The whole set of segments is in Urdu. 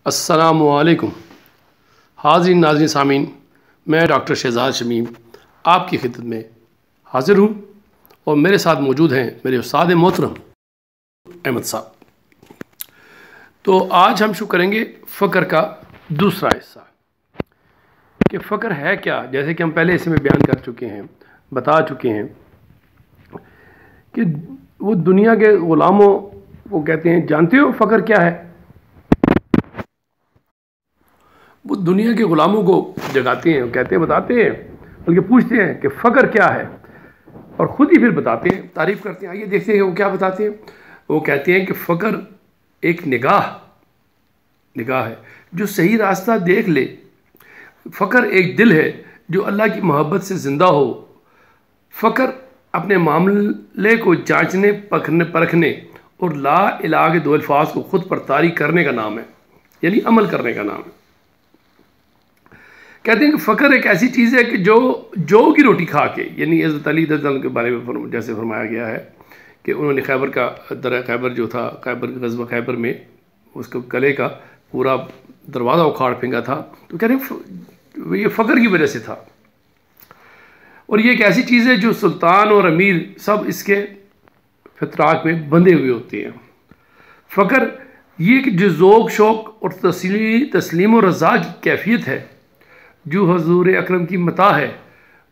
السلام علیکم حاضرین ناظرین سامعین، میں ڈاکٹر شہزاد شمیم آپ کی خدمت میں حاضر ہوں اور میرے ساتھ موجود ہیں میرے استاد محترم احمد صاحب۔ تو آج ہم شروع کریں گے فقر کا دوسرا حصہ کہ فقر ہے کیا۔ جیسے کہ ہم پہلے اس میں بیان کر چکے ہیں، بتا چکے ہیں کہ وہ دنیا کے غلاموں کو کہتے ہیں، جانتے ہو فقر کیا ہے؟ وہ دنیا کے غلاموں کو جگاتے ہیں، کہتے ہیں، بتاتے ہیں، بلکہ پوچھتے ہیں کہ فقر کیا ہے، اور خود ہی پھر بتاتے ہیں، تعریف کرتے ہیں۔ آئیے دیکھتے ہیں کہ وہ کیا بتاتے ہیں۔ وہ کہتے ہیں کہ فقر ایک نگاہ ہے جو صحیح راستہ دیکھ لے، فقر ایک دل ہے جو اللہ کی محبت سے زندہ ہو، فقر اپنے معاملے کو جانچنے پرکھنے اور لا الہ کے دو الفاظ کو خود پر طاری کرنے کا نام ہے، یعنی عمل کرنے کا نام ہے۔ کہتے ہیں کہ فقر ایک ایسی چیز ہے کہ جو کی روٹی کھا کے، یعنی حضرت علی رضی اللہ عنہ کے بارے میں جیسے فرمایا گیا ہے کہ انہوں نے خیبر کا درہ خیبر جو تھا، غزوہ خیبر میں اس کو قلعے کا پورا دروازہ اکھاڑ پھینکا تھا، تو کہہ رہے ہیں یہ فقر کی وجہ سے تھا۔ اور یہ ایک ایسی چیز ہے جو سلطان اور امیر سب اس کے فتراک میں بندھے ہوئے ہوتے ہیں۔ فقر یہ کہ جو ذوق شوق اور تسلیم و رضا کی کیفیت ہے جو حضور اکرم کی متاع ہے،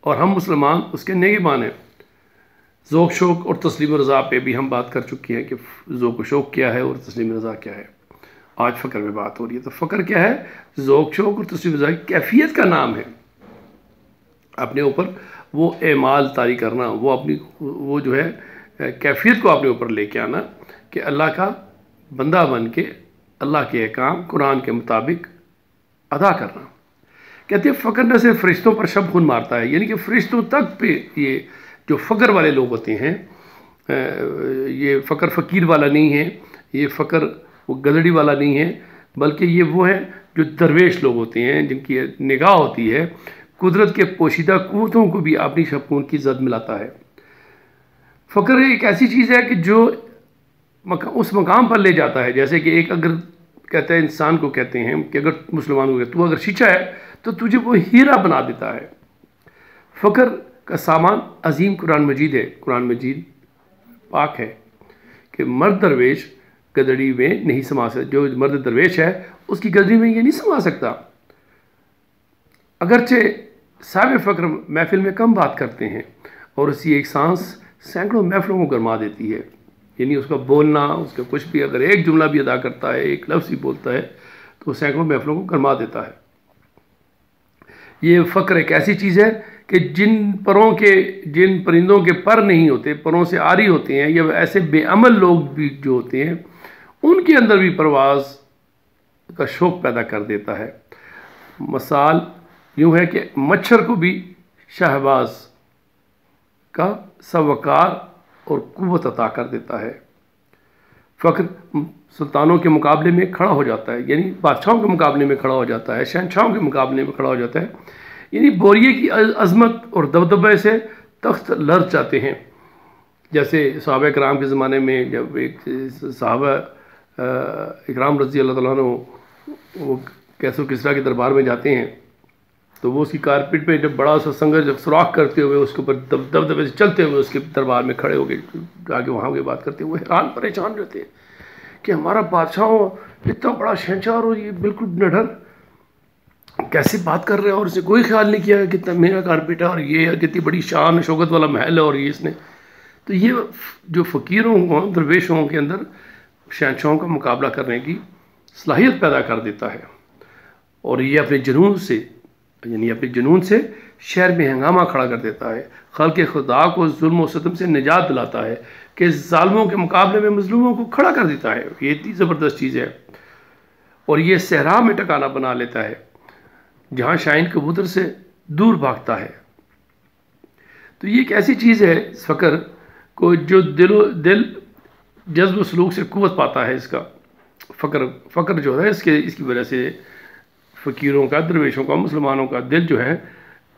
اور ہم مسلمان اس کے نگہبان ہیں۔ ذوق شوق اور تسلیم و رضا پہ بھی ہم بات کر چکے ہیں کہ ذوق و شوق کیا ہے اور تسلیم و رضا کیا ہے۔ آج فقر میں بات ہو رہی ہے، تو فقر کیا ہے؟ ذوق شوق اور تسلیم و رضا کی کیفیت کا نام ہے۔ اپنے اوپر وہ اعمال طاری کرنا، وہ جو ہے کیفیت کو اپنے اوپر لے کے آنا کہ اللہ کا بندہ بن کے اللہ کے احکام قرآن کے مطابق ادا کرنا۔ کہتے ہیں فقر نہ صرف فرشتوں پر شب خون مارتا ہے، یعنی کہ فرشتوں تک پہ یہ جو فقر والے لوگ ہوتے ہیں، یہ فقر فقیر والا نہیں ہے، یہ فقر وہ گدڑی والا نہیں ہے، بلکہ یہ وہ ہے جو درویش لوگ ہوتے ہیں، جن کی نگاہ ہوتی ہے قدرت کے پوشیدہ قوتوں کو بھی اپنی شب خون کی زد ملاتا ہے۔ فقر ایک ایسی چیز ہے کہ جو اس مقام پر لے جاتا ہے، جیسے کہ ایک اگر کہتے ہیں انسان کو کہتے ہیں کہ اگر مسلمان کو تو اگر شیشہ ہے تو تجھے وہ ہیرا بنا دیتا ہے۔ فقر کا سامان عظیم قرآن مجید ہے۔ قرآن مجید پاک ہے کہ مرد درویش گدڑی میں نہیں سما سکتا، جو مرد درویش ہے اس کی گدڑی میں یہ نہیں سما سکتا۔ اگرچہ صاحب فقر محفل میں کم بات کرتے ہیں اور اسی ایک سانس سینکڑوں محفلوں کو گرما دیتی ہے، یعنی اس کا بولنا، اس کا کچھ بھی اگر ایک جملہ بھی ادا کرتا ہے، ایک لفظ بھی بولتا ہے تو وہ سینکڑوں محفلوں کو گرما دیتا ہے۔ یہ فقر ایک ایسی چیز ہے کہ جن پرندوں کے پر نہیں ہوتے، پروں سے عاری ہوتے ہیں، یا ایسے بے عمل لوگ بھی جو ہوتے ہیں ان کے اندر بھی پرواز کا شوق پیدا کر دیتا ہے۔ مثال یوں ہے کہ مچھر کو بھی شہباز کا سوقار اور قوت عطا کر دیتا ہے۔ فقر سلطانوں کے مقابلے میں کھڑا ہو جاتا ہے، یعنی بادشاہوں کے مقابلے میں کھڑا ہو جاتا ہے، شہنشاہوں کے مقابلے میں کھڑا ہو جاتا ہے، یعنی بوریے کی عظمت اور دبدبے سے تخت لرز جاتے ہیں۔ جیسے صحابہ کرام کے زمانے میں جب ایک صحابہ اکرام رضی اللہ تعالیٰ عنہ وہ کیسر و کسریٰ کے دربار میں جاتے ہیں تو وہ اس کی کارپٹ پہ جب بڑا سا سنگر جب سوراخ کرتے ہوئے اس کے اوپر دبدبے سے چلتے ہوئے اس کے دربار میں کھڑے ہو گئے، آگے وہاں کی بات کرتے ہیں، وہ حیران پریشان رہتے ہیں کہ ہمارا بادشاہ اتنا بڑا شہنشاہ اور یہ بالکل نڈر کیسے بات کر رہے ہیں، اور اسے کوئی خیال نہیں کیا کہ کتنا مہنگا کارپٹ ہے اور یہ کتنی بڑی شان شوکت والا محل ہے، اور یہ اس نے تو یہ جو فقیروں کو درویشوں کے اندر شہنشاہوں کا مقابلہ کرنے کی صلاحیت پیدا کر دیتا ہے، اور یہ اپنے جنون سے شہر میں ہنگامہ کھڑا کر دیتا ہے، خلق خدا کو ظلم و ستم سے نجات دلاتا ہے کہ ظالموں کے مقابلے میں مظلوموں کو کھڑا کر دیتا ہے۔ یہ اتنی زبردست چیز ہے، اور یہ صحرا میں ٹکانا بنا لیتا ہے جہاں شاہین کبوتر سے دور بھاگتا ہے۔ تو یہ ایک ایسی چیز ہے فقر کو جو دل جذب و سلوک سے قوت پاتا ہے۔ اس کا فقر جو ہے اس کی وجہ سے فقیروں کا، درویشوں کا، مسلمانوں کا دل جو ہے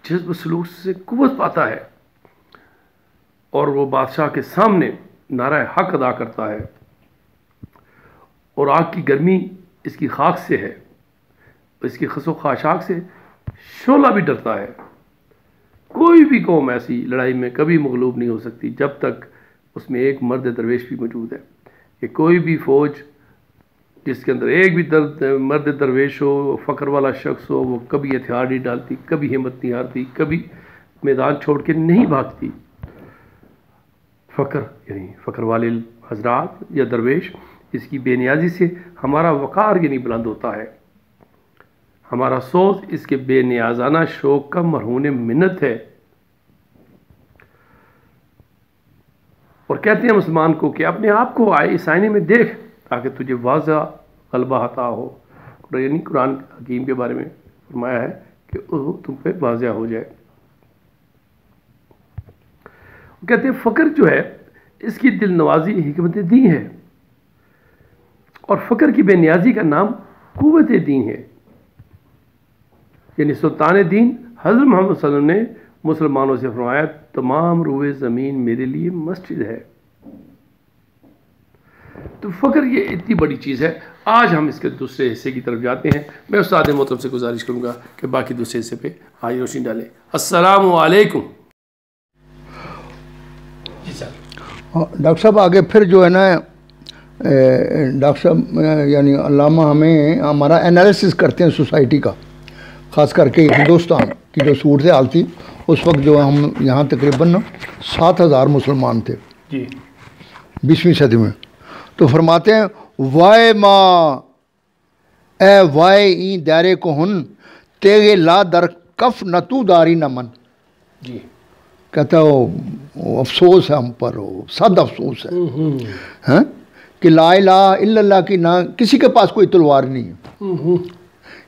جذب و سلوک سے قوت پاتا ہے، اور وہ بادشاہ کے سامنے نعرہ حق ادا کرتا ہے، اور آگ کی گرمی اس کی خاک سے ہے۔ اس کی خس و خاشاک سے شعلہ بھی ڈرتا ہے. کوئی بھی قوم ایسی لڑائی میں کبھی مغلوب نہیں ہو سکتی جب تک اس میں ایک مرد درویش بھی موجود ہے. کہ کوئی بھی فوج جس کے اندر ایک بھی مرد درویش ہو، فخر والا شخص ہو، وہ کبھی ہتھیار نہیں ڈالتی، کبھی ہمت نہیں ہارتی، کبھی میدان چھوڑ کے نہیں بھاگتی. فخر یعنی فخر والے حضرات یا درویش، اس کی بے نیازی سے ہمارا وقار یعنی بلند ہوتا ہے. ہمارا سوز اس کے بے نیازانہ شوق کا مرہون منت ہے. اور کہتے ہیں مسلمان کو کہ اپنے آپ کو اس آئینے میں دیکھ تاکہ تجھے واضح غلبہ عطا ہو. یعنی قرآن حکیم کے بارے میں فرمایا ہے کہ وہ تم پہ واضح ہو جائے. کہتے ہیں فقر جو ہے اس کی دل نوازی حکمت دین ہے، اور فقر کی بے نیازی کا نام قوت دین ہے. یعنی سلطان دین حضرت محمد صلی اللہ علیہ وسلم نے مسلمانوں سے فرمایا تمام روئے زمین میرے لیے مسجد ہے. تو فقر یہ اتنی بڑی چیز ہے. آج ہم اس کے دوسرے حصے کی طرف جاتے ہیں. میں استاد محترم سے گزارش کروں گا کہ باقی دوسرے حصے پہ آج روشنی ڈالیں. السلام علیکم. ڈاکٹر صاحب آگے پھر جو ہے نا ڈاکٹر صاحب یعنی علامہ ہمیں ہمارا انالیسس کرتے ہیں سوسائٹی کا، خاص کر کے ہندوستان کی جو صورت حال تھی اس وقت. جو ہم یہاں تقریباً 7,000 مسلمان تھے جی 20ویں صدی میں. تو فرماتے ہیں وائے ماں اے وائے این دائرے کو ہن تیغے لا در کف نتو داری نہ من. جی کہتا ہے وہ افسوس ہے ہم پر، وہ صد افسوس ہے ہاں کہ لا الہ الا اللہ کی نہ کسی کے پاس کوئی تلوار نہیں ہے.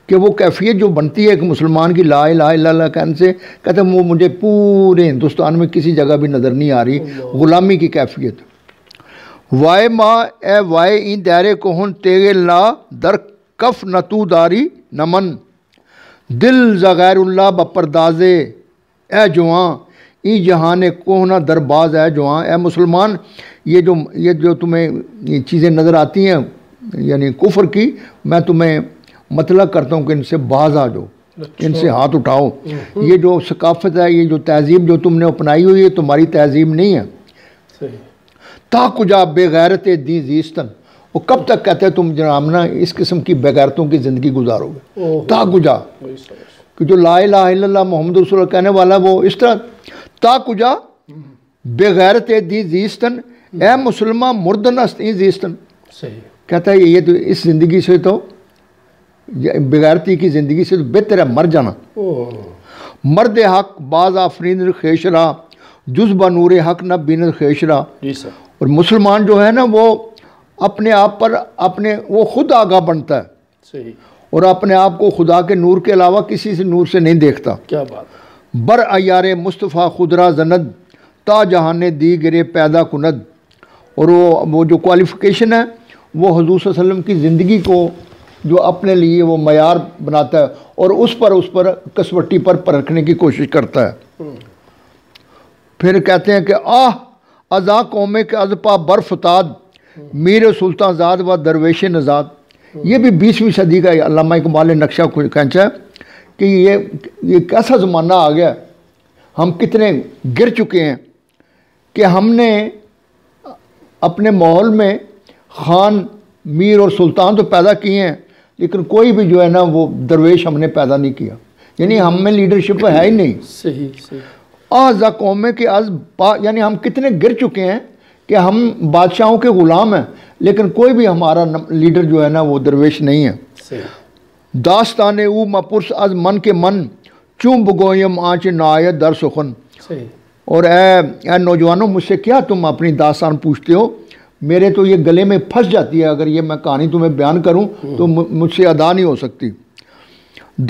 کہ وہ کیفیت جو بنتی ہے ایک مسلمان کی لا الہ الا اللہ کہنے سے، کہتے ہیں وہ مجھے پورے ہندوستان میں کسی جگہ بھی نظر نہیں آ رہی، غلامی کی کیفیت. وائے ماں اے وائے این دائرے کو ہن تیغے لا در کف نتو داری نمن دل زغیر اللہ بپردازے اے جوان ای جہان کوہنا درباز ہے جوان. اے مسلمان یہ جو تمہیں یہ چیزیں نظر آتی ہیں یعنی کفر کی، میں تمہیں مطلب کرتا ہوں کہ ان سے باز آ جاؤ، ان سے ہاتھ اٹھاؤ. یہ جو ثقافت ہے، یہ جو تہذیب جو تم نے اپنائی ہوئی ہے تمہاری تہذیب نہیں ہے. تا کجا بے غیرت دی زیستن، وہ کب تک کہتے ہیں تم جناب نا اس قسم کی بے غیرتوں کی زندگی گزارو گے. تا کجا کہ جو لا الہ الا اللہ محمد رسول اللہ کہنے والا وہ اس طرح تا کجا بے غیرت دی زیستن اے مسلمان مردن است این زیستن. کہتا ہے یہ تو اس زندگی سے تو بغیرتی کی زندگی سے تو بہتر ہے مر جانا. مرد حق باز آفرین خیشرا جز بنور حق نہ بین خیشرا. اور مسلمان جو ہے نا وہ اپنے آپ پر وہ خود آگاہ بنتا ہے اور اپنے آپ کو خدا کے نور کے علاوہ کسی سے نور سے نہیں دیکھتا. کیا بات. بر ایار مصطفیٰ خدرا زند تا جہان دی گرے پیدا کند. اور وہ جو کوالیفیکیشن ہے وہ حضور صلی اللہ علیہ وسلم کی زندگی کو جو اپنے لیے وہ معیار بناتا ہے اور اس پر کسوٹی پر پرکھنے کی کوشش کرتا ہے. پھر کہتے ہیں کہ آہ ازا قومے کے از پا برفتاد میر سلطان زاد و درویش نزاد. یہ بھی 20ویں صدی کا علامہ اقبال نے نقشہ کھینچا ہے کہ یہ کیسا زمانہ آ گیا، ہم کتنے گر چکے ہیں کہ ہم نے اپنے ماحول میں خان میر اور سلطان تو پیدا کیے ہیں لیکن کوئی بھی جو ہے نا وہ درویش ہم نے پیدا نہیں کیا. یعنی ہم میں لیڈرشپ ہے ہی نہیں. صحیح. آزا قومے کے از یعنی ہم کتنے گر چکے ہیں کہ ہم بادشاہوں کے غلام ہیں لیکن کوئی بھی ہمارا لیڈر جو ہے نا وہ درویش نہیں ہے. داستان او مپرس از من کے من چون بگویم آنچ نایت در سخن. اور اے نوجوانوں مجھ سے کیا تم اپنی داستان پوچھتے ہو، میرے تو یہ گلے میں پھنس جاتی ہے. اگر یہ میں کہانی تمہیں بیان کروں تو مجھ سے ادا نہیں ہو سکتی.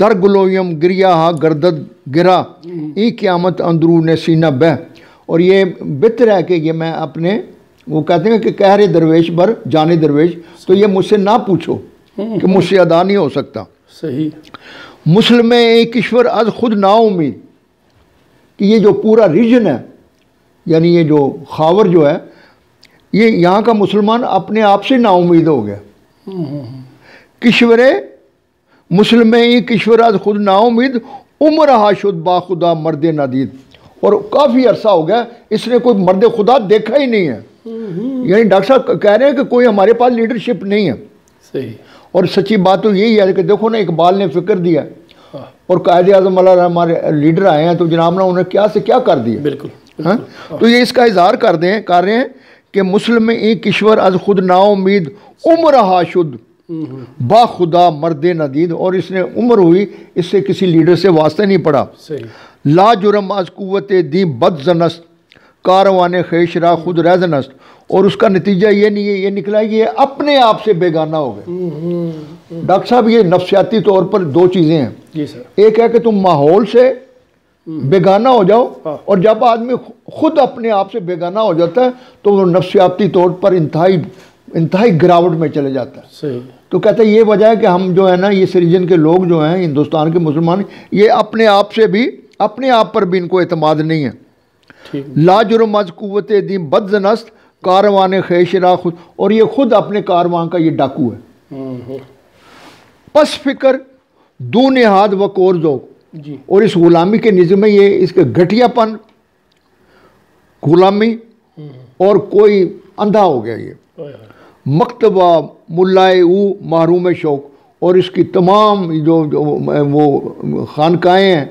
در گلویم گریا ہا گردد گرا ای قیامت اندرون سینہ بہ. اور یہ بہتر ہے کہ یہ میں اپنے وہ کہتے ہیں کہ کہرے درویش بر جانے درویش، تو یہ مجھ سے نہ پوچھو کہ مجھ سے ادا نہیں ہو سکتا. صحیح. مسلم ایک کشور از خود نا امید، کہ یہ جو پورا ریجن ہے یعنی یہ جو خاور جو ہے یہ یہاں کا مسلمان اپنے آپ سے نا امید ہو گیا. کشور مسلم کشور از خود نا امید عمر ہا شد با خدا مرد ندید. اور کافی عرصہ ہو گیا اس نے کوئی مرد خدا دیکھا ہی نہیں ہے. یعنی ڈاکٹر صاحب کہہ رہے ہیں کہ کوئی ہمارے پاس لیڈرشپ نہیں ہے. صحیح. اور سچی بات تو یہی ہے کہ دیکھو نا اقبال نے فکر دیا اور قائد اعظم اللہ ہمارے لیڈر آئے ہیں تو جناب نا انہیں کیا سے کیا کر دیا. بالکل. ہاں تو یہ اس کا اظہار کر رہے ہیں کہ مسلم کشور از خود نا امید عمر ہا شد با خدا مرد ندید. اور اس نے عمر ہوئی اس سے کسی لیڈر سے واسطہ نہیں پڑا. لا جرم از قوت دی بد زنست کاروان خیش را خود رہ زنست. اور اس کا نتیجہ یہ نکلا یہ اپنے آپ سے بیگانہ ہو گئے. ڈاکٹر صاحب یہ نفسیاتی طور پر دو چیزیں ہیں. ایک ہے کہ تم ماحول سے بیگانہ ہو جاؤ اور جب آدمی خود اپنے آپ سے بیگانہ ہو جاتا ہے تو وہ نفسیاتی طور پر انتہائی گراوٹ میں چلے جاتا ہے. تو کہتا ہے یہ وجہ ہے کہ ہم جو ہے نا یہ ریجن کے لوگ جو ہیں ہندوستان کے مسلمان یہ اپنے آپ پر بھی ان کو اعتماد نہیں ہے. لا جرم از قوت دی بد زنست کاروان خیش را خود. اور یہ خود اپنے کاروان کا یہ ڈاکو ہے. پس فکر دو نہاد و کور ذوق. اور اس غلامی کے نظم میں یہ اس کے گھٹیا پن غلامی اور کوئی اندھا ہو گیا. یہ مکتبہ ملائے او محروم شوق. اور اس کی تمام جو وہ خانقاہیں ہیں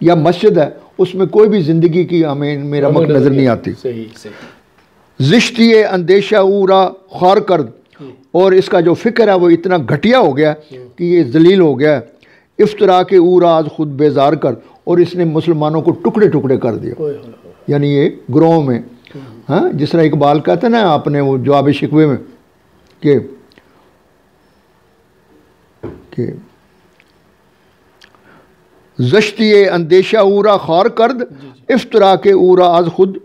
یا مسجد ہے اس میں کوئی بھی زندگی کی ہمیں میرا مک نظر نہیں آتی. زشتی اندیشہ او را خار کرد. اور اس کا جو فکر ہے وہ اتنا گھٹیا ہو گیا کہ یہ ذلیل ہو گیا. افطرا کے او را از خود بیزار کر. اور اس نے مسلمانوں کو ٹکڑے ٹکڑے کر دیا. یعنی یہ گروہ میں ہاں جس طرح اقبال کہتا ہے نا اپنے وہ جواب شکوے میں کہ زشتی اندیشہ او را خار کرد افطرا کے او را از خود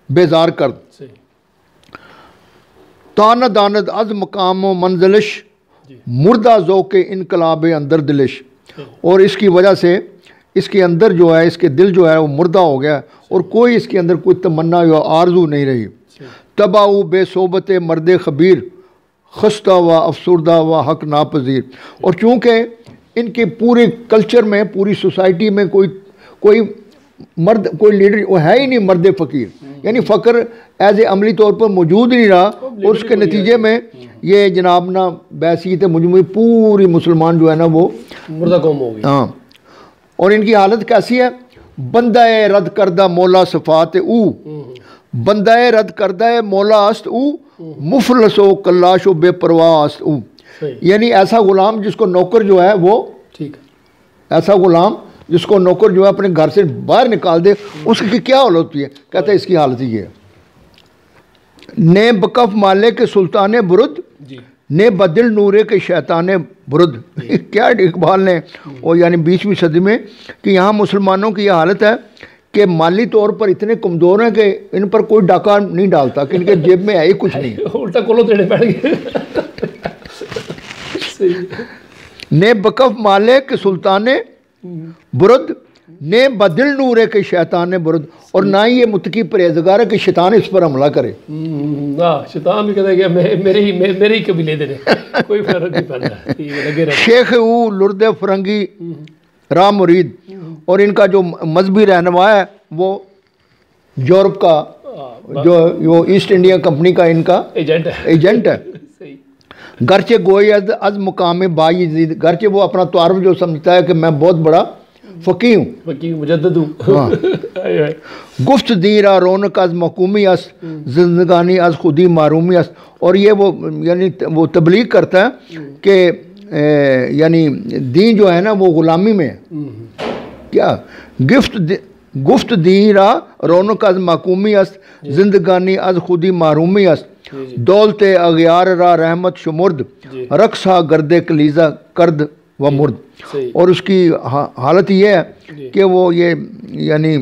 بیزار کرد. تاند داند از مقام و منزلش مردہ ذوق انقلاب اندر دلش. اور اس کی وجہ سے اس کے اندر جو ہے اس کے دل جو ہے وہ مردہ ہو گیا اور کوئی اس کے اندر کوئی تمنا یا آرزو نہیں رہی. تباہ بے صحبت مرد خبیر خستہ و افسردہ و حق ناپذیر. اور چونکہ ان کے پورے کلچر میں پوری سوسائٹی میں کوئی مرد کوئی لیڈر وہ ہے ہی نہیں مرد فقیر. یعنی فقر ایز اے عملی طور پر موجود ہی نہیں رہا. اور اس کے نتیجے میں یہ جناب نا بحیثیت مجموعی پوری مسلمان جو ہے نا وہ مردہ قوم ہو گئی. ہاں. اور ان کی حالت کیسی ہے؟ بندہ رد کردہ مولا صفات او بندہ رد کردہ مولا است او مفلس و کلاش و بے پرواہ است او. یعنی ایسا غلام جس کو نوکر جو ہے وہ ایسا غلام جس کو نوکر جو ہے اپنے گھر سے باہر نکال دے اس کی کیا حالت ہوتی ہے؟ کہتا ہے اس کی حالت یہ ہے. نے بکف مالے کے سلطان برد نے بدل نورے کے شیطان برد. کیا اقبال نے اور یعنی 20ویں صدی میں کہ یہاں مسلمانوں کی یہ حالت ہے کہ مالی طور پر اتنے کمزور ہیں کہ ان پر کوئی ڈاکہ نہیں ڈالتا کہ ان کے جیب میں ہے ہی کچھ نہیں. الٹا کولو دینے پڑ گئے. نے بکف مالے کے سلطان برد نے بدل نورے کے شیطان برد. اور نہ ہی یہ متقی پرہیزگار ہے کہ شیطان اس پر حملہ کرے. شیطان بھی کہتا ہے کہ میرے ہی قبیلے دے کوئی فرق نہیں پڑتا. شیخ او لرد فرنگی راہ مرید. اور ان کا جو مذہبی رہنما ہے وہ یورپ کا جو ایسٹ انڈیا کمپنی کا ان کا ایجنٹ ہے. گرچہ گوئی از مقام بائی یزید. گرچہ وہ اپنا تعارف جو سمجھتا ہے کہ میں بہت بڑا فقی ہوں مجدد ہوں. گفت دیرا رونق از محکومی است زندگانی از خودی معرومی است. اور یہ وہ یعنی وہ تبلیغ کرتا ہے کہ یعنی دین جو ہے نا وہ غلامی میں ہے. کیا گفت دیرا رونق از محکومی است زندگانی از خودی معرومی است. دولت اغیار را رحمت شمرد رقصہ گرد کلیزہ کرد و مرد. اور اس کی حالت یہ ہے کہ وہ یہ یعنی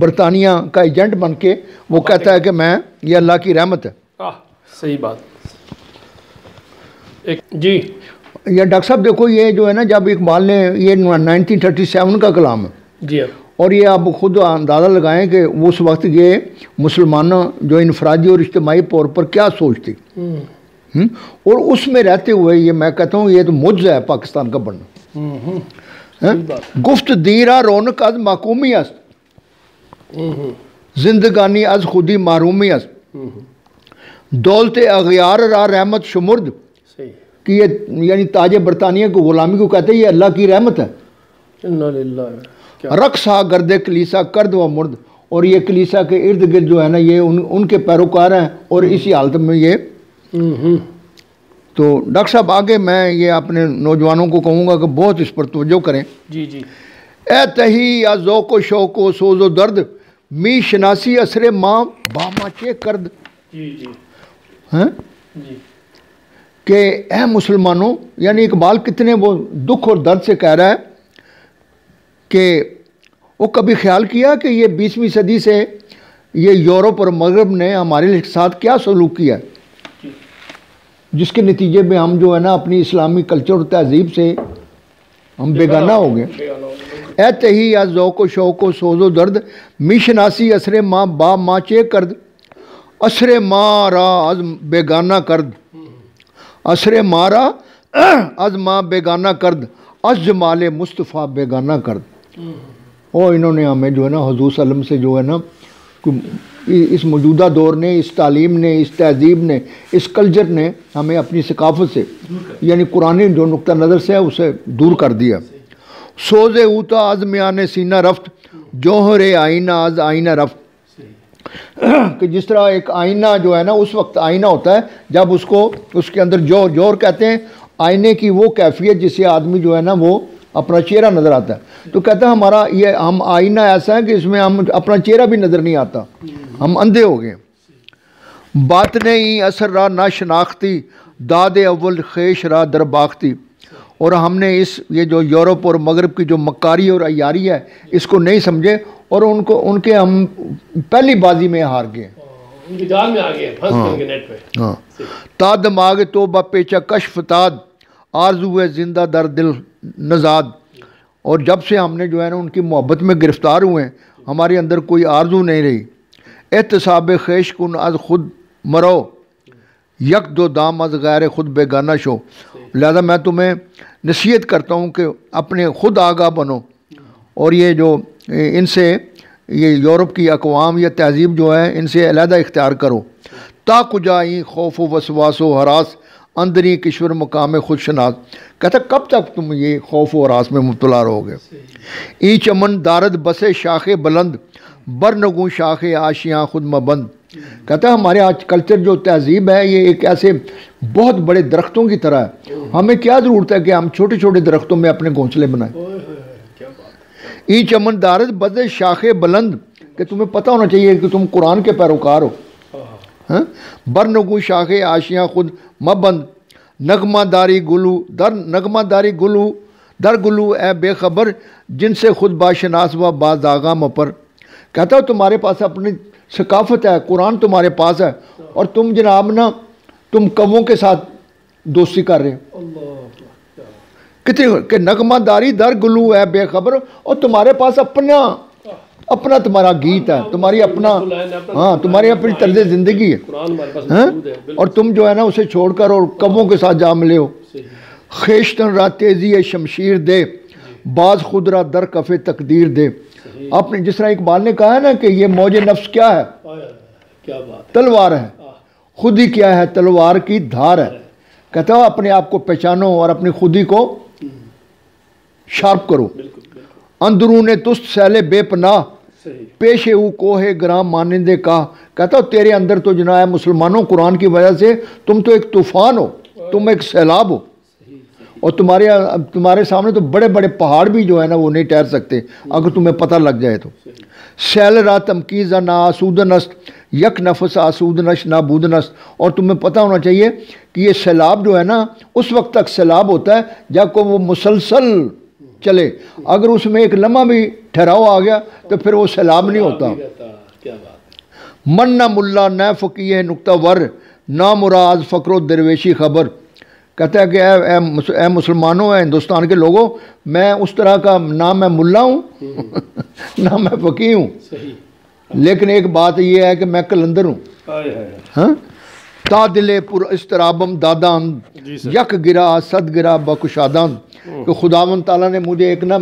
برطانیہ کا ایجنٹ بن کے وہ کہتا ہے کہ میں یہ اللہ کی رحمت ہے. صحیح بات. جی یہ ڈاکٹر صاحب دیکھو یہ جو ہے نا جب اقبال نے یہ 1937 کا کلام ہے. جی اور یہ آپ خود اندازہ لگائیں کہ اس وقت یہ مسلمانوں جو انفرادی اور اجتماعی طور پر کیا سوچتی. اور اس میں رہتے ہوئے یہ میں کہتا ہوں یہ تو معجزہ ہے پاکستان کا بننا. گفت دیرا رونق از معقومی است، زندگانی از خودی محرومی است، دولت اغیار را رحمت شمرد، کہ یہ یعنی تاج برطانیہ کو غلامی کو کہتے ہیں، یہ اللہ کی رحمت ہے. رقصہ گرد کلیسا کرد و مرد، اور یہ کلیسا کے ارد گرد جو ہے نا یہ ان کے پیروکار ہیں اور اسی حالت میں یہ. تو ڈاکٹر صاحب آگے میں یہ اپنے نوجوانوں کو کہوں گا کہ بہت اس پر توجہ کریں. جی جی. اے تہی یا ذوق و شوق و سوز و درد، می شناسی اثر ماں باما چے کرد. جی جی. ہاں کہ اے مسلمانوں، یعنی اقبال کتنے وہ دکھ اور درد سے کہہ رہا ہے کہ وہ کبھی خیال کیا کہ یہ 20ویں صدی سے یہ یورپ اور مغرب نے ہمارے ساتھ کیا سلوک کیا ہے، جس کے نتیجے میں ہم جو ہے نا اپنی اسلامی کلچر اور تہذیب سے ہم بیگانہ ہو گئے. اے تہی یا ذوق و شوق و سوز و درد، می شناسی اثر ماں با ماں چے کرد، اثر ماں را از بیگانہ کرد، اثر ماں را از ماں بیگانہ کرد، از جمال مصطفیٰ بیگانہ کرد. اور انہوں نے ہمیں جو ہے نا حضور صلی اللہ علیہ وسلم سے جو ہے نا اس موجودہ دور نے، اس تعلیم نے، اس تہذیب نے، اس کلچر نے ہمیں اپنی ثقافت سے یعنی قرآن جو نقطہ نظر سے ہے اسے دور کر دیا. سوز اوتا از میان سینہ رفت، جوہر آئینہ از آئینہ رفت، کہ جس طرح ایک آئینہ جو ہے نا اس وقت آئینہ ہوتا ہے جب اس کے اندر جوہر کہتے ہیں آئینے کی وہ کیفیت جسے آدمی جو ہے نا وہ اپنا چہرہ نظر آتا ہے. تو کہتا ہے ہمارا یہ ہم آئینہ ایسا ہے کہ اس میں ہم اپنا چہرہ بھی نظر نہیں آتا، ہم اندھے ہو گئے. بات نہیں اثر را نہ شناختی، داد اول خیش را در باختی. اور ہم نے یہ جو یورپ اور مغرب کی جو مکاری اور عیاری ہے اس کو نہیں سمجھے، اور ان کے ہم پہلی بازی میں ہار گئے، ان کی جال میں آ گئے، پھنس گئے نیٹ پہ. ہاں. تا دماغ توبہ پیچا کشف تاد، آرزو ہے زندہ در دل نزاد. اور جب سے ہم نے جو ہے نا ان کی محبت میں گرفتار ہوئے ہیں ہمارے اندر کوئی آرزو نہیں رہی. احتساب خیش کن از خود مرو، یک دو دام از غیر خود بیگانہ شو. لہذا میں تمہیں نصیحت کرتا ہوں کہ اپنے خود آگاہ بنو، اور یہ جو ان سے یہ یورپ کی اقوام یا تہذیب جو ہے ان سے علیحدہ اختیار کرو. تا کجائیں خوف و وسواس و ہراس، اندری کشور مقام خود شناس. کہتا کب تک تم یہ خوف و ہراس میں مبتلا رہو گے. ای چمن دارد بسے شاخ بلند، برنگوں شاخ آشیاں خود مبند. کہتا ہے ہمارے آج کلچر جو تہذیب ہے یہ ایک ایسے بہت بڑے درختوں کی طرح ہے. ہمیں کیا ضرورت ہے کہ ہم چھوٹے چھوٹے درختوں میں اپنے گھونسلے بنائیں. ای چمن دارد بسے شاخ بلند، کہ تمہیں پتہ ہونا چاہیے کہ تم قرآن کے پیروکار ہو. برنگوں شاخ آشیاں خود مبند، نغمہ داری گلو در نغمہ داری گلو در گلو اے بے خبر، جن سے خود باشناس و باز آغا مپر. کہتا ہو تمہارے پاس اپنی ثقافت ہے، قرآن تمہارے پاس ہے، اور تم جناب نا تم کووں کے ساتھ دوستی کر رہے ہو. کتنے کہ نغمہ داری در گلو ہے بے خبر، اور تمہارے پاس اپنا تمہارا گیت ہے، تمہاری اپنا ہاں تمہاری اپنی طرز زندگی ہے، اور تم جو ہے نا اسے چھوڑ کر اور کووں کے ساتھ جا ملے ہو. خیشتن را تیزی شمشیر دے، باز خود را در کف تقدیر دے. آپ نے جس طرح اقبال نے کہا ہے نا کہ یہ موج نفس کیا ہے، تلوار ہے، خود ہی کیا ہے تلوار کی دھار ہے. کہتا ہو اپنے آپ کو پہچانو اور اپنی خودی کو شارپ کرو. اندرون تست سیلے بے پناہ، پیش او کوہ گرام مانندے کا. کہتا ہو تیرے اندر تو جناب مسلمانوں قرآن کی وجہ سے تم تو ایک طوفان ہو، تم ایک سیلاب ہو، اور تمہارے سامنے تو بڑے بڑے پہاڑ بھی جو ہے نا وہ نہیں ٹھہر سکتے اگر تمہیں پتہ لگ جائے تو. سیل را تمکیزہ نا آسودن است، یک نفس آسودن است نا بودن است. اور تمہیں پتہ ہونا چاہیے کہ یہ سیلاب جو ہے نا اس وقت تک سیلاب ہوتا ہے جب کو وہ مسلسل چلے. اگر اس میں ایک لمحہ بھی ٹھہراؤ آ گیا تو پھر وہ سیلاب نہیں ہوتا. من نہ ملا نہ فقیہ نقطہ ور، نہ مراد فقر و درویشی خبر. کہتا ہے کہ اے مسلمانوں، اے ہندوستان کے لوگوں، میں اس طرح کا نہ میں ملا ہوں نہ میں فقیہ ہوں، لیکن ایک بات یہ ہے کہ میں کلندر ہوں. ہاں تا دل پر استرابم دادان یک گرا صد گرا بکشادان، کہ خداوند تعالیٰ نے مجھے ایک نا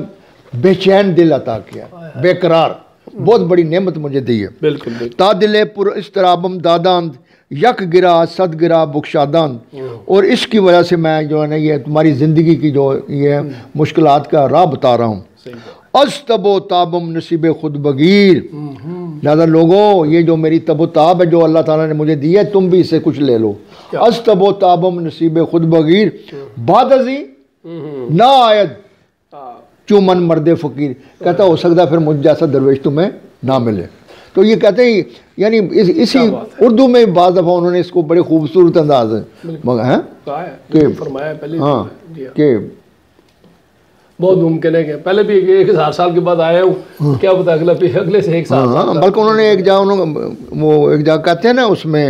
بے چین دل عطا کیا، بے قرار، بہت بڑی نعمت مجھے دی ہے۔ بالکل تا دل پر استرابم دادان یک گرا صد گرا بخشادان، اور اس کی وجہ سے میں جو ہے نا یہ تمہاری زندگی کی جو یہ مشکلات کا راہ بتا رہا ہوں۔ از تب و تابم نصیب خود بگیر، لہذا لوگوں یہ جو میری تب و تاب ہے جو اللہ تعالیٰ نے مجھے دی ہے، تم بھی اس سے کچھ لے لو۔ از تب و تابم نصیب خود بگیر، بعد ازیں نہ آید چومن مرد فقیر، کہتا ہو سکتا ہے پھر مجھ جیسا درویش تمہیں نہ ملے۔ تو یہ کہتے ہیں یعنی اسی اردو میں بعض دفعہ انہوں نے اس کو بڑے خوبصورت انداز ہے کہ بہت ممکن ہے کہ پہلے بھی 1000 سال کے بعد آیا ہوں، کیا پتا اگلے سے 1 سال، بلکہ انہوں نے ایک جگہ کہتے ہیں نا اس میں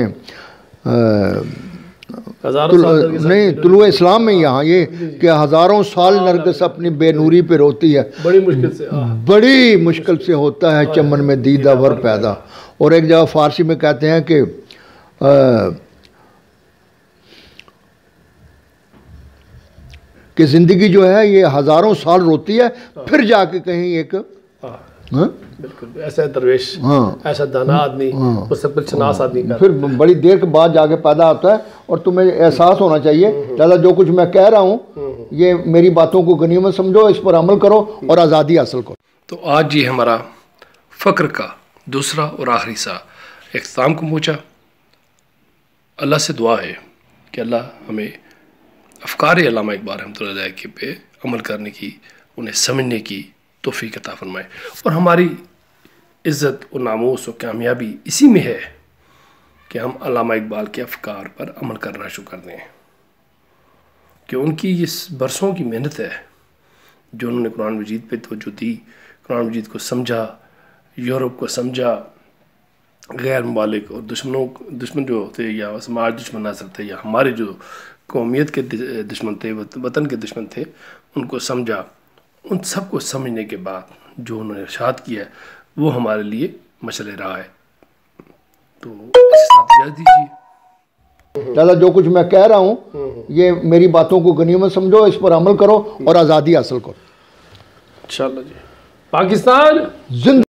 نہیں طلوع اسلام میں یہاں یہ کہ ہزاروں سال نرگس اپنی بے نوری پہ روتی ہے، بڑی مشکل سے ہوتا ہے چمن میں دیدہ ور پیدا۔ اور ایک جگہ فارسی میں کہتے ہیں کہ زندگی جو ہے یہ ہزاروں سال روتی ہے، پھر جا کے کہیں ایک بالکل ایسا درویش، ایسا دانا آدمی، مستقبل شناس آدمی پھر بڑی دیر کے بعد جا کے پیدا ہوتا ہے، اور تمہیں احساس ہونا چاہیے لہذا جو کچھ میں کہہ رہا ہوں یہ میری باتوں کو غنیمت سمجھو، اس پر عمل کرو اور آزادی حاصل کرو۔ تو آج یہ ہمارا فقر کا دوسرا اور آخری سا اختتام کو پہنچا۔ اللہ سے دعا ہے کہ اللہ ہمیں افکار علامہ اقبال رحمۃ اللہ علیہ پہ عمل کرنے کی، انہیں سمجھنے کی توفیق عطا فرمائے، اور ہماری عزت و ناموس و کامیابی اسی میں ہے کہ ہم علامہ اقبال کے افکار پر عمل کرنا شروع کر دیں، کہ ان کی اس برسوں کی محنت ہے جو انہوں نے قرآن مجید پہ توجہ دی، قرآن مجید کو سمجھا، یورپ کو سمجھا، غیر ممالک اور دشمن جو تھے یا سماج دشمن نظر تھے یا ہمارے جو قومیت کے دشمن تھے، وطن کے دشمن تھے، ان کو سمجھا۔ ان سب کو سمجھنے کے بعد جو انہوں نے ارشاد کیا ہے وہ ہمارے لیے مشعل راہ ہے۔ تو اس ساتھ اجازت دیجیے۔ لہذا جو کچھ میں کہہ رہا ہوں یہ میری باتوں کو غنیمت سمجھو، اس پر عمل کرو اور آزادی حاصل کرو۔ انشاءاللہ جی۔ پاکستان زندہ